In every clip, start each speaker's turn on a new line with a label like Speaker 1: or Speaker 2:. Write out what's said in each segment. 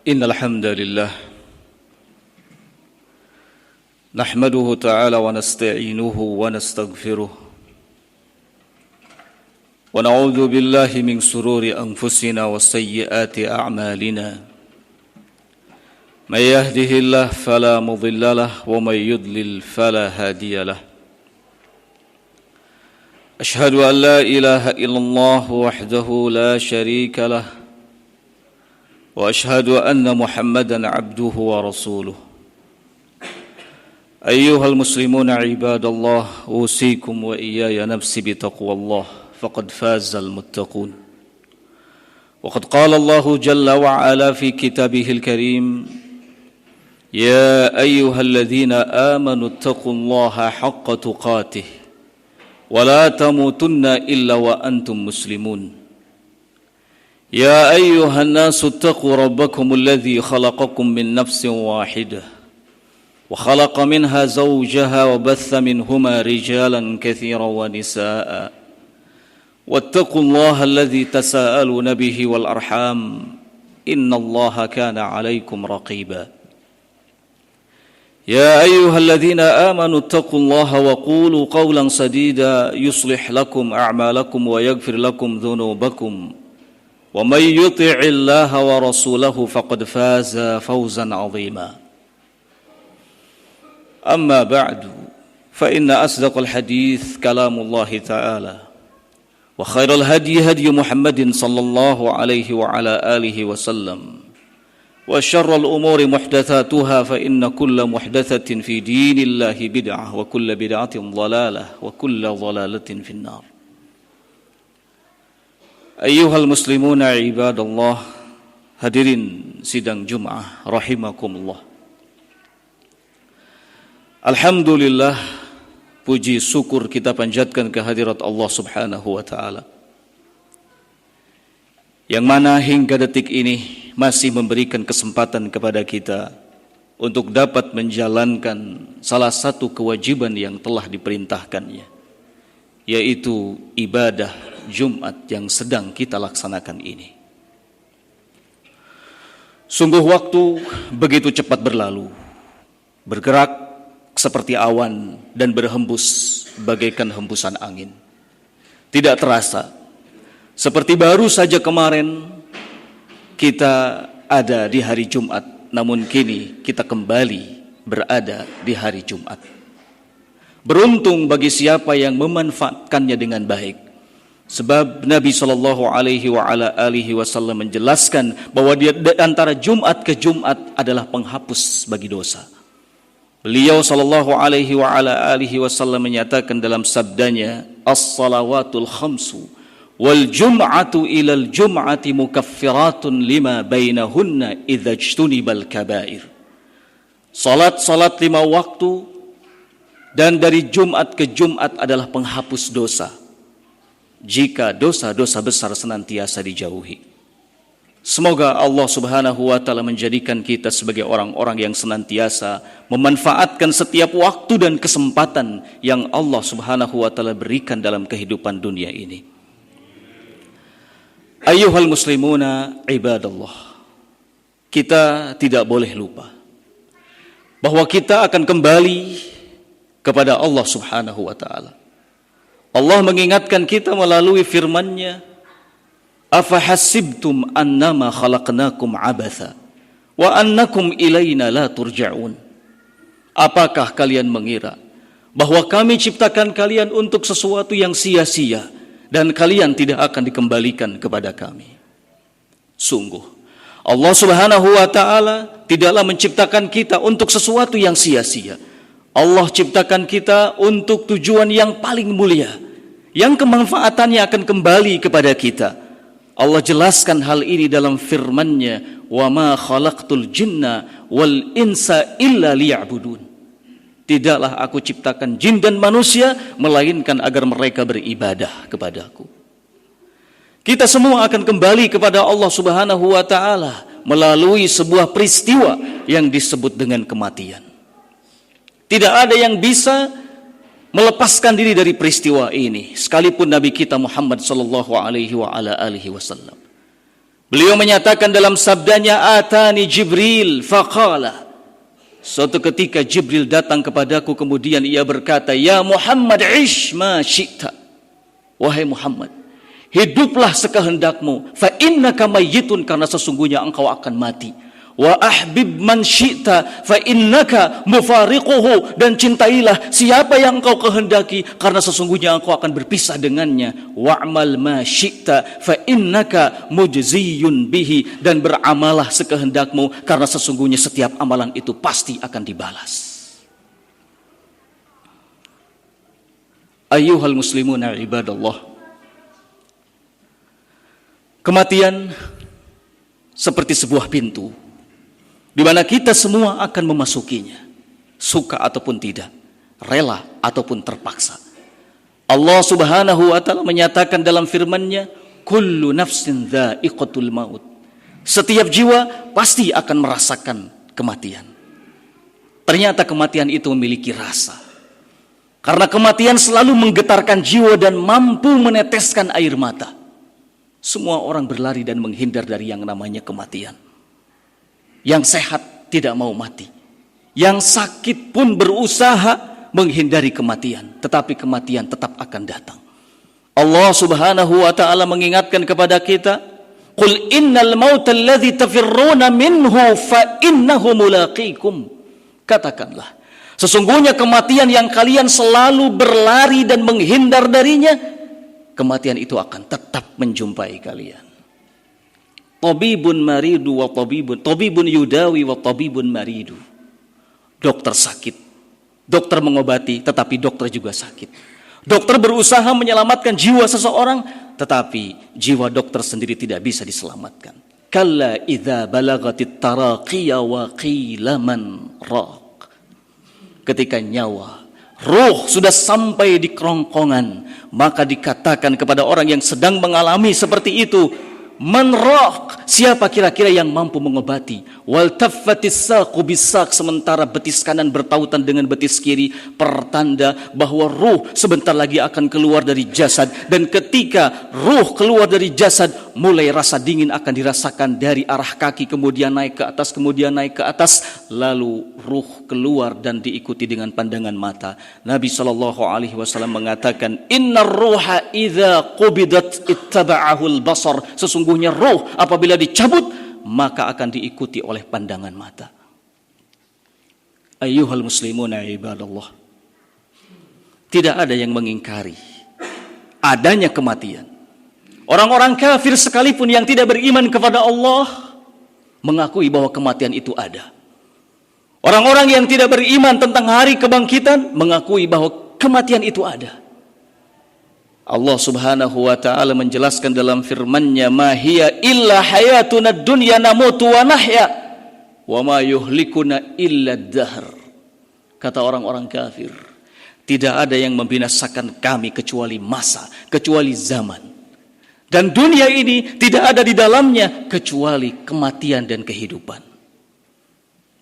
Speaker 1: إن الحمد لله نحمده تعالى ونستعينه ونستغفره ونعوذ بالله من شرور أنفسنا وسيئات أعمالنا من يهده الله فلا مضل له ومن يضلل فلا هادي له أشهد أن لا إله إلا الله وحده لا شريك له وأشهد أن محمدًا عبده ورسوله أيها المسلمون عباد الله أوصيكم وإياي نفسي بتقوى الله فقد فاز المتقون وقد قال الله جل وعلا في كتابه الكريم يا أيها الذين آمنوا اتقوا الله حق تقاته ولا تموتن إلا وأنتم مسلمون يا أيها الناس اتقوا ربكم الذي خلقكم من نفس واحدة وخلق منها زوجها وبث منهما رجالا كثيرا ونساء واتقوا الله الذي تساءلون به والأرحام إن الله كان عليكم رقيبا يا أيها الذين آمنوا اتقوا الله وقولوا قولا سديدا يصلح لكم أعمالكم ويغفر لكم ذنوبكم ومن يطع الله ورسوله فقد فاز فوزا عظيما أما بعد فإن أصدق الحديث كلام الله تعالى وخير الهدي هدي محمد صلى الله عليه وعلى آله وسلم وشر الأمور محدثاتها فإن كل محدثة في دين الله بدعة وكل بدعة ضلالة وكل ضلالة في النار Ayyuhal muslimuna ibadallah, hadirin sidang Jum'ah rahimakumullah. Alhamdulillah, puji syukur kita panjatkan kehadirat Allah Subhanahu wa taala. Yang mana hingga detik ini masih memberikan kesempatan kepada kita untuk dapat menjalankan salah satu kewajiban yang telah diperintahkannya, yaitu ibadah Jumat yang sedang kita laksanakan ini. Sungguh waktu begitu cepat berlalu, bergerak seperti awan dan berhembus bagaikan hembusan angin. Tidak terasa, seperti baru saja kemarin kita ada di hari Jumat, namun kini kita kembali berada di hari Jumat. Beruntung bagi siapa yang memanfaatkannya dengan baik. Sebab Nabi SAW menjelaskan bahwa di antara Jumat ke Jumat adalah penghapus bagi dosa. Beliau SAW menyatakan dalam sabdanya, As-salawatul khamsu wal jum'atu ilal jum'ati mukaffiratun lima bainahunna idza ijtunibal kabair. Salat-salat 5 waktu dan dari Jumat ke Jumat adalah penghapus dosa, jika dosa-dosa besar senantiasa dijauhi. Semoga Allah Subhanahu wa taala menjadikan kita sebagai orang-orang yang senantiasa memanfaatkan setiap waktu dan kesempatan yang Allah Subhanahu wa taala berikan dalam kehidupan dunia ini. Ayyuhal muslimuna ibadallah, kita tidak boleh lupa bahwa kita akan kembali kepada Allah Subhanahu wa taala. Allah mengingatkan kita melalui firman-Nya, "Afahasibtum annama khalaqnakum abatha wa annakum ilaina la turja'un." Apakah kalian mengira bahwa kami ciptakan kalian untuk sesuatu yang sia-sia dan kalian tidak akan dikembalikan kepada kami? Sungguh, Allah Subhanahu wa taala tidaklah menciptakan kita untuk sesuatu yang sia-sia. Allah ciptakan kita untuk tujuan yang paling mulia, yang kemanfaatannya akan kembali kepada kita. Allah jelaskan hal ini dalam firman-Nya, "Wa ma khalaqtul jinna wal insa illa liya'budun." Tidaklah aku ciptakan jin dan manusia melainkan agar mereka beribadah kepadaku. Kita semua akan kembali kepada Allah Subhanahu wa taala melalui sebuah peristiwa yang disebut dengan kematian. Tidak ada yang bisa melepaskan diri dari peristiwa ini, sekalipun Nabi kita Muhammad sallallahu alaihi wasallam. Beliau menyatakan dalam sabdanya, atani Jibril faqala. Suatu ketika Jibril datang kepadaku, kemudian ia berkata, ya Muhammad ish ma syi'ta. Wahai Muhammad, hiduplah sekehendakmu, fa innaka mayyitun, karena sesungguhnya engkau akan mati. Wa ahbib man syi'ta fa innaka mufariquhu, dan cintailah siapa yang engkau kehendaki karena sesungguhnya engkau akan berpisah dengannya. Wa'mal ma syi'ta fa innaka mujziyun bihi, dan beramalah sekehendakmu karena sesungguhnya setiap amalan itu pasti akan dibalas. Ayyuhal muslimuna ibadallah, kematian seperti sebuah pintu di mana kita semua akan memasukinya, suka ataupun tidak, rela ataupun terpaksa. Allah Subhanahu wa taala menyatakan dalam firman-Nya, kullu nafsin dha'iqatul maut. Setiap jiwa pasti akan merasakan kematian. Ternyata kematian itu memiliki rasa. Karena kematian selalu menggetarkan jiwa dan mampu meneteskan air mata. Semua orang berlari dan menghindar dari yang namanya kematian. Yang sehat tidak mau mati. Yang sakit pun berusaha menghindari kematian. Tetapi kematian tetap akan datang. Allah Subhanahu wa ta'ala mengingatkan kepada kita, Qul innal mauta alladhi tafirruna minhu fa innahu mulaqikum. Katakanlah, sesungguhnya kematian yang kalian selalu berlari dan menghindar darinya, kematian itu akan tetap menjumpai kalian. Tabibun maridu wa tabibun yudawi wa tabibun maridu. Dokter sakit, dokter mengobati, tetapi dokter juga sakit. Dokter berusaha menyelamatkan jiwa seseorang, tetapi jiwa dokter sendiri tidak bisa diselamatkan. Kalla idza balagatit taraqiya wa qila man raq. Ketika nyawa, ruh sudah sampai di kerongkongan, maka dikatakan kepada orang yang sedang mengalami seperti itu, man raq, siapa kira-kira yang mampu mengobati? Wal taffatis saqu bisaq, sementara betis kanan bertautan dengan betis kiri, pertanda bahwa ruh sebentar lagi akan keluar dari jasad. Dan ketika ruh keluar dari jasad, mulai rasa dingin akan dirasakan dari arah kaki, kemudian naik ke atas, kemudian naik ke atas, lalu ruh keluar dan diikuti dengan pandangan mata. Nabi SAW mengatakan, innar ruha idza qubidat ittaba'ahul basar. Sesungguhnya ruh apabila dicabut, maka akan diikuti oleh pandangan mata. Ayyuhal muslimuna ibadallah, tidak ada yang mengingkari adanya kematian. Orang-orang kafir sekalipun yang tidak beriman kepada Allah mengakui bahwa kematian itu ada. Orang-orang yang tidak beriman tentang hari kebangkitan mengakui bahwa kematian itu ada. Allah Subhanahu wa ta'ala menjelaskan dalam firman-Nya, ma hiya illa hayatuna dunya namutu wa nahya wa ma yuhlikuna illa dahr. Kata orang-orang kafir, tidak ada yang membinasakan kami kecuali masa, kecuali zaman. Dan dunia ini tidak ada di dalamnya kecuali kematian dan kehidupan.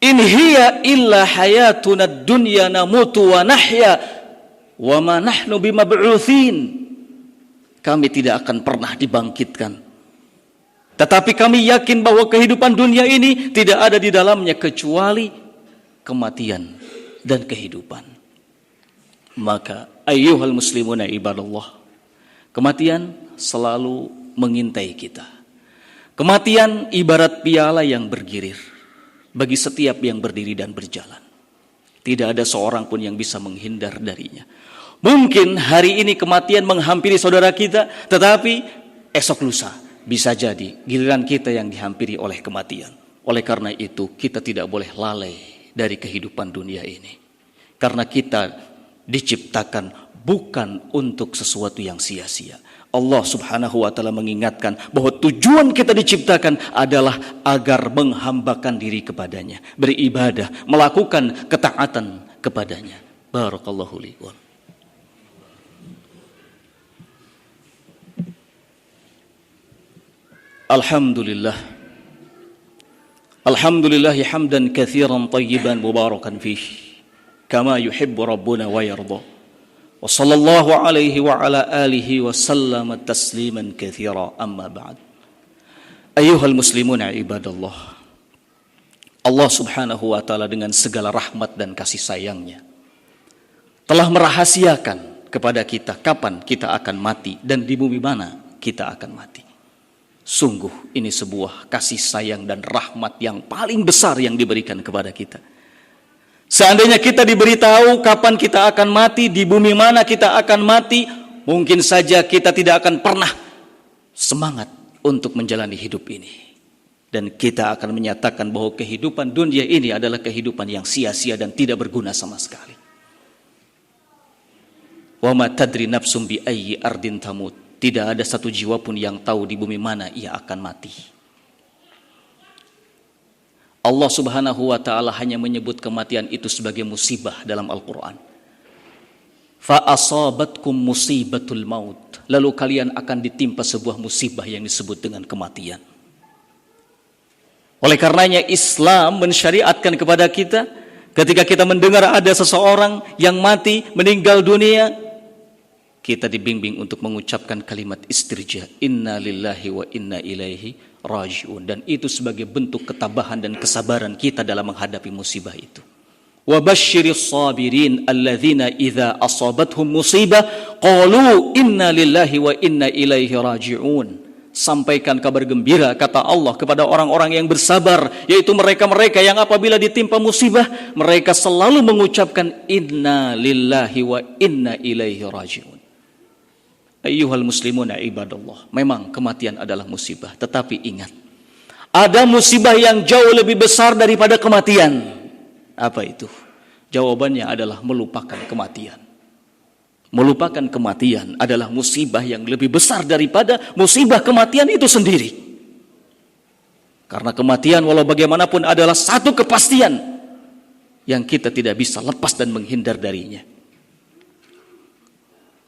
Speaker 1: In hiya illa hayatuna dunya namutu wa nahya wa ma nahnu bimab'utsin. Kami tidak akan pernah dibangkitkan. Tetapi kami yakin bahwa kehidupan dunia ini tidak ada di dalamnya kecuali kematian dan kehidupan. Maka ayyuhal muslimuna ibadallah, kematian selalu mengintai kita. Kematian ibarat piala yang bergirir bagi setiap yang berdiri dan berjalan. Tidak ada seorang pun yang bisa menghindar darinya. Mungkin hari ini kematian menghampiri saudara kita, tetapi esok lusa bisa jadi giliran kita yang dihampiri oleh kematian. Oleh karena itu kita tidak boleh lalai dari kehidupan dunia ini. Karena kita diciptakan bukan untuk sesuatu yang sia-sia. Allah Subhanahu wa ta'ala mengingatkan bahwa tujuan kita diciptakan adalah agar menghambakan diri kepadanya, beribadah, melakukan ketaatan kepadanya. Barakallahu li wa lakum. Alhamdulillah. Alhamdulillahi hamdan katsiran tayyiban mubarakan fih kama yuhibbu rabbuna wa yarda. Wa sallallahu alaihi wa ala alihi wa sallama tasliman katsira, amma ba'd. Ayyuhal muslimuna ibadallah, Allah subhanahu wa ta'ala dengan segala rahmat dan kasih sayangnya telah merahasiakan kepada kita kapan kita akan mati dan di bumi mana kita akan mati. Sungguh ini sebuah kasih sayang dan rahmat yang paling besar yang diberikan kepada kita. Seandainya kita diberitahu kapan kita akan mati, di bumi mana kita akan mati, mungkin saja kita tidak akan pernah semangat untuk menjalani hidup ini. Dan kita akan menyatakan bahwa kehidupan dunia ini adalah kehidupan yang sia-sia dan tidak berguna sama sekali. Wa ma tadri nafsum bi ayyi ardin tamut. Tidak ada satu jiwa pun yang tahu di bumi mana ia akan mati. Allah subhanahu wa ta'ala hanya menyebut kematian itu sebagai musibah dalam Al-Quran. Fa asabatkum musibatul maut. Lalu kalian akan ditimpa sebuah musibah yang disebut dengan kematian. Oleh karenanya Islam mensyariatkan kepada kita, ketika kita mendengar ada seseorang yang mati, meninggal dunia, kita dibimbing untuk mengucapkan kalimat istirja, inna lillahi wa inna ilaihi raji'un. Dan itu sebagai bentuk ketabahan dan kesabaran kita dalam menghadapi musibah itu. Wa basyiris sabirin alladzina idza asabathum musibah qalu inna lillahi wa inna ilaihi raji'un. Sampaikan kabar gembira, kata Allah, kepada orang-orang yang bersabar, yaitu mereka-mereka yang apabila ditimpa musibah, mereka selalu mengucapkan inna lillahi wa inna ilaihi raji'un. Ayyuhal muslimuna ibadallah, memang kematian adalah musibah, tetapi ingat, ada musibah yang jauh lebih besar daripada kematian. Apa itu? Jawabannya adalah melupakan kematian. Melupakan kematian adalah musibah yang lebih besar daripada musibah kematian itu sendiri. Karena kematian walau bagaimanapun adalah satu kepastian yang kita tidak bisa lepas dan menghindar darinya.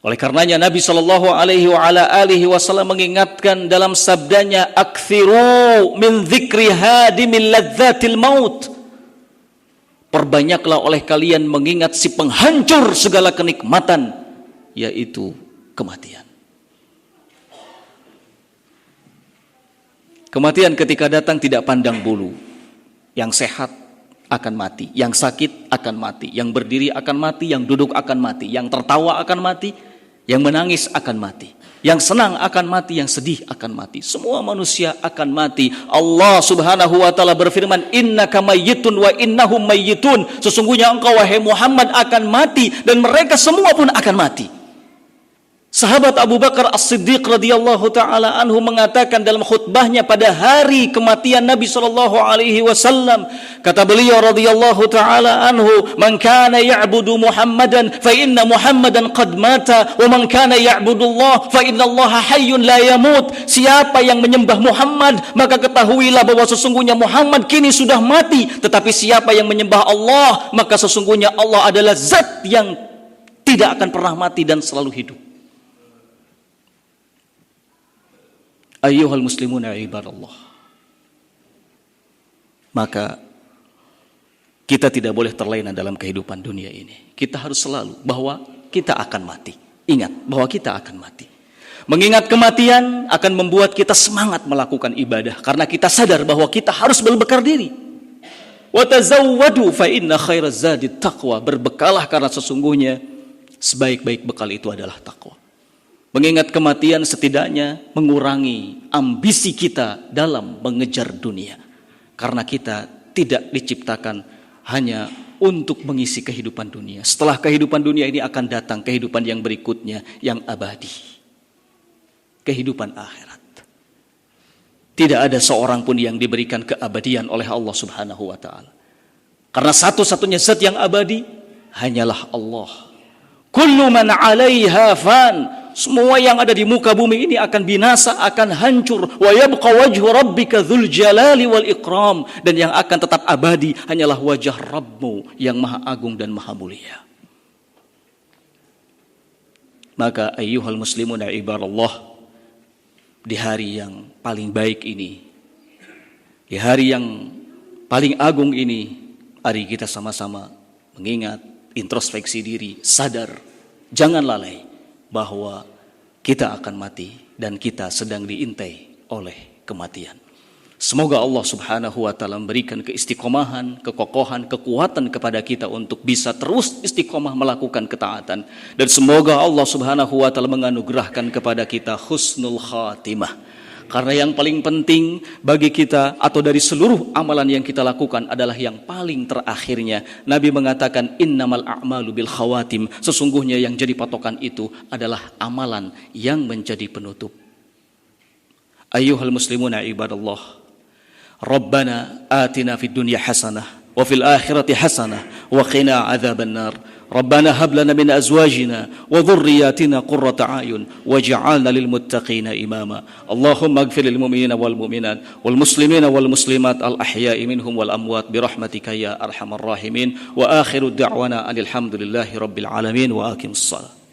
Speaker 1: Oleh karenanya Nabi SAW mengingatkan dalam sabdanya, "Aktsiru min dzikri hadimil ladzatil maut." Perbanyaklah oleh kalian mengingat si penghancur segala kenikmatan, yaitu kematian. Kematian ketika datang tidak pandang bulu. Yang sehat akan mati, yang sakit akan mati, yang berdiri akan mati, yang duduk akan mati, yang tertawa akan mati, yang menangis akan mati, yang senang akan mati, yang sedih akan mati. Semua manusia akan mati. Allah subhanahu wa ta'ala berfirman, innaka mayyitun wa innahum mayyitun. Sesungguhnya engkau wahai Muhammad akan mati dan mereka semua pun akan mati. Sahabat Abu Bakar As-Siddiq radhiyallahu taala anhu mengatakan dalam khutbahnya pada hari kematian Nabi sallallahu alaihi wasallam, kata beliau radhiyallahu taala anhu, "Man kana ya'budu Muhammadan fa inna Muhammadan qad mata wa man kana ya'budu Allah fa inna Allah hayyun la yamut." Siapa yang menyembah Muhammad, maka ketahuilah bahwa sesungguhnya Muhammad kini sudah mati, tetapi siapa yang menyembah Allah, maka sesungguhnya Allah adalah zat yang tidak akan pernah mati dan selalu hidup. Ayyuhal muslimuna ibadallah, maka kita tidak boleh terlena dalam kehidupan dunia ini. Kita harus selalu bahwa kita akan mati. Ingat bahwa kita akan mati. Mengingat kematian akan membuat kita semangat melakukan ibadah, karena kita sadar bahwa kita harus berbekal diri. Wa tazawwadu fa inna khairaz zadi taqwa. Berbekalah karena sesungguhnya sebaik-baik bekal itu adalah takwa. Mengingat kematian setidaknya mengurangi ambisi kita dalam mengejar dunia. Karena kita tidak diciptakan hanya untuk mengisi kehidupan dunia. Setelah kehidupan dunia ini akan datang kehidupan yang berikutnya, yang abadi. Kehidupan akhirat. Tidak ada seorang pun yang diberikan keabadian oleh Allah subhanahu wa ta'ala. Karena satu-satunya zat yang abadi hanyalah Allah. Kullu man 'alaiha fan. Semua yang ada di muka bumi ini akan binasa, akan hancur. Wa yabqa wajhu rabbika dzul jalali wal ikram. Dan yang akan tetap abadi hanyalah wajah Rabbmu yang maha agung dan maha mulia. Maka ayyuhal muslimun ibadallah, di hari yang paling baik ini, di hari yang paling agung ini, mari kita sama-sama mengingat, introspeksi diri, sadar, jangan lalai bahwa kita akan mati dan kita sedang diintai oleh kematian. Semoga Allah Subhanahu wa taala memberikan keistiqomahan, kekokohan, kekuatan kepada kita untuk bisa terus istiqomah melakukan ketaatan, dan semoga Allah Subhanahu wa taala menganugerahkan kepada kita husnul khatimah. Karena yang paling penting bagi kita atau dari seluruh amalan yang kita lakukan adalah yang paling terakhirnya. Nabi mengatakan innamal a'malu bil khawatim, sesungguhnya yang jadi patokan itu adalah amalan yang menjadi penutup. Ayyuhal muslimuna ibadallah, Rabbana atina fid dunya hasanah wa fil akhirati hasanah wa qina adzabannar. Rabbana hab lana min azwajina wa dhurriyyatina qurrata a'yun waj'alna lil muttaqina imama. Allahumma ighfir lil mu'minina wal mu'minat wal muslimina wal muslimat al ahya'i minhum wal amwat bi rahmatika ya arhamar rahimin. Wa akhiru da'wana alhamdulillahi rabbil alamin wa aqimus shalah.